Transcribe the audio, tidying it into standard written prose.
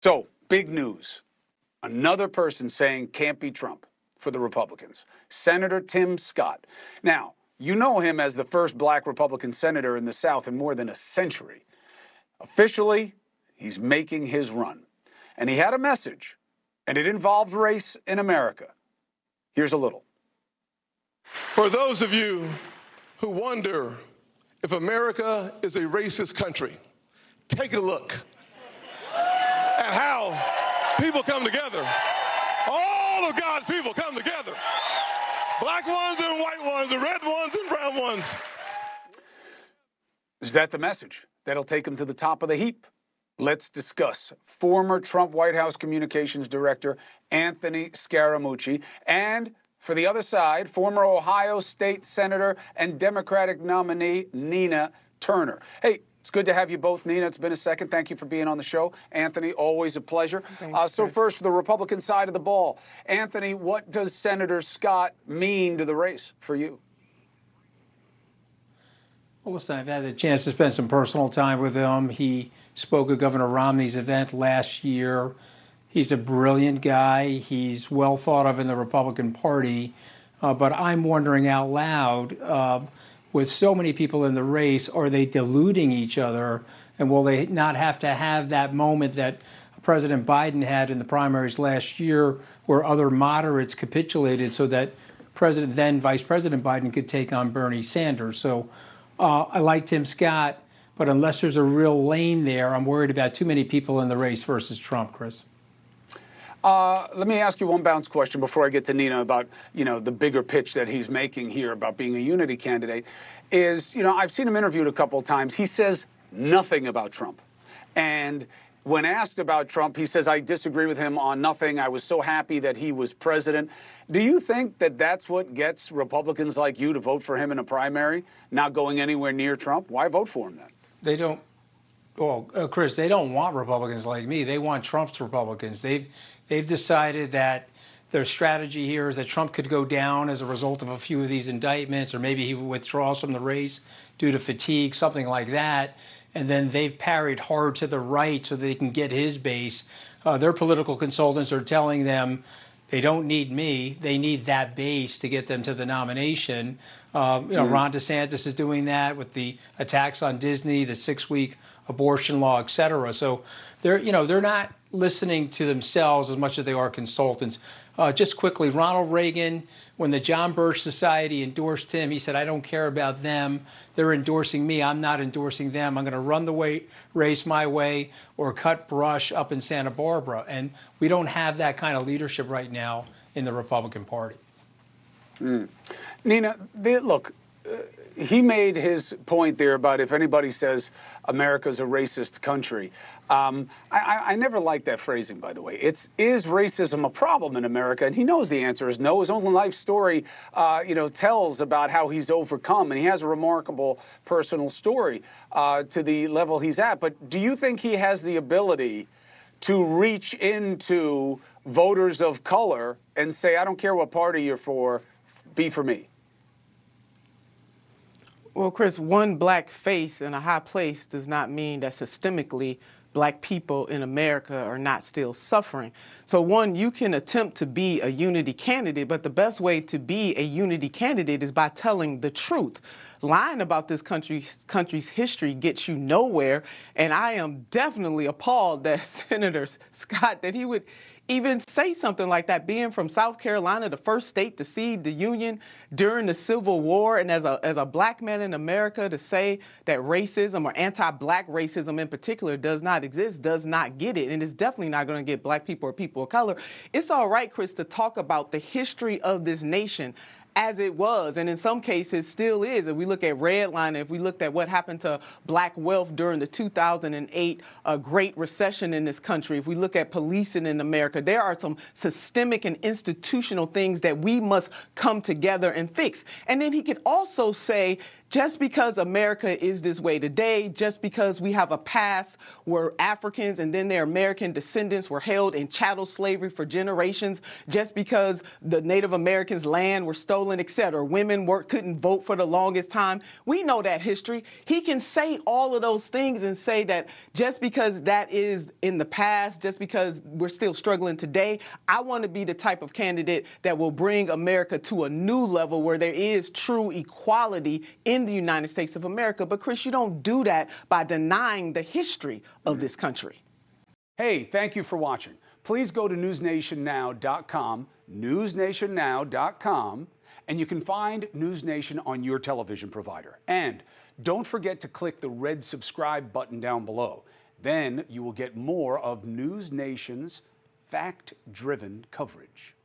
So, big news. Another person saying can't be Trump for the Republicans. Senator Tim Scott. Now, you know him as the first black Republican senator in the South in more than a century. Officially, he's making his run. And he had a message, and it involved race in America. Here's a little. For those of you who wonder if America is a racist country, take a look at how people come together. All of God's people come together. Black ones and white ones, and red ones and brown ones. Is that the message that'll take him to the top of the heap? Let's discuss former Trump White House Communications Director Anthony Scaramucci, and for the other side, former Ohio State Senator and Democratic nominee Nina Turner. Hey, it's good to have you both, Nina. It's been a second. Thank you for being on the show. Anthony, always a pleasure. Thanks, so first, for the Republican side of the ball, Anthony, what does Senator Scott mean to the race for you? Well, listen, I've had a chance to spend some personal time with him. He spoke at Governor Romney's event last year. He's a brilliant guy. He's well thought of in the Republican Party. But I'm wondering out loud, with so many people in the race, are they diluting each other? And will they not have to have that moment that President Biden had in the primaries last year where other moderates capitulated so that then Vice President Biden could take on Bernie Sanders? So I like Tim Scott, but unless there's a real lane there, I'm worried about too many people in the race versus Trump, Chris. Let me ask you one bounce question before I get to Nina about, the bigger pitch that he's making here about being a unity candidate is, I've seen him interviewed a couple of times. He says nothing about Trump. And when asked about Trump, he says, I disagree with him on nothing. I was so happy that he was president. Do you think that that's what gets Republicans like you to vote for him in a primary, not going anywhere near Trump? Why vote for him then? They don't. Well, Chris, they don't want Republicans like me. They want Trump's Republicans. They've decided that their strategy here is that Trump could go down as a result of a few of these indictments, or maybe he withdraws from the race due to fatigue, something like that. And then they've parried hard to the right so they can get his base. Their political consultants are telling them they don't need me. They need that base to get them to the nomination. Ron DeSantis is doing that with the attacks on Disney, the 6-week abortion law, et cetera. So they're not listening to themselves as much as they are consultants. Just quickly, Ronald Reagan, when the John Birch Society endorsed him, he said, I don't care about them. They're endorsing me. I'm not endorsing them. I'm going to run the race my way or cut brush up in Santa Barbara. And we don't have that kind of leadership right now in the Republican Party. Nina, look, he made his point there about if anybody says America's a racist country. I never liked that phrasing, by the way. Is racism a problem in America? And he knows the answer is no. His own life story, tells about how he's overcome, and he has a remarkable personal story to the level he's at. But do you think he has the ability to reach into voters of color and say, I don't care what party you're for, be for me? Well, Chris, one black face in a high place does not mean that systemically black people in America are not still suffering. So one, you can attempt to be a unity candidate, but the best way to be a unity candidate is by telling the truth. Lying about this country's history gets you nowhere, and I am definitely appalled that Senator Scott, that he would even say something like that, being from South Carolina, the first state to cede the Union during the Civil War, and as a black man in America, to say that racism or anti-black racism in particular does not exist, does not get it, and it's definitely not going to get black people or people of color. It's all right, Chris, to talk about the history of this nation as it was, and in some cases still is. If we look at redlining, if we looked at what happened to black wealth during the 2008 Great Recession in this country, if we look at policing in America, there are some systemic and institutional things that we must come together and fix. And then he could also say just because America is this way today, just because we have a past where Africans and then their American descendants were held in chattel slavery for generations, just because the Native Americans' land were stolen, etc. Women couldn't vote for the longest time. We know that history. He can say all of those things and say that just because that is in the past, just because we're still struggling today, I want to be the type of candidate that will bring America to a new level where there is true equality in the United States of America. But Chris, you don't do that by denying the history of this country. Hey, thank you for watching. Please go to newsnationnow.com, newsnationnow.com, and you can find NewsNation on your television provider. And don't forget to click the red subscribe button down below. Then you will get more of NewsNation's fact-driven coverage.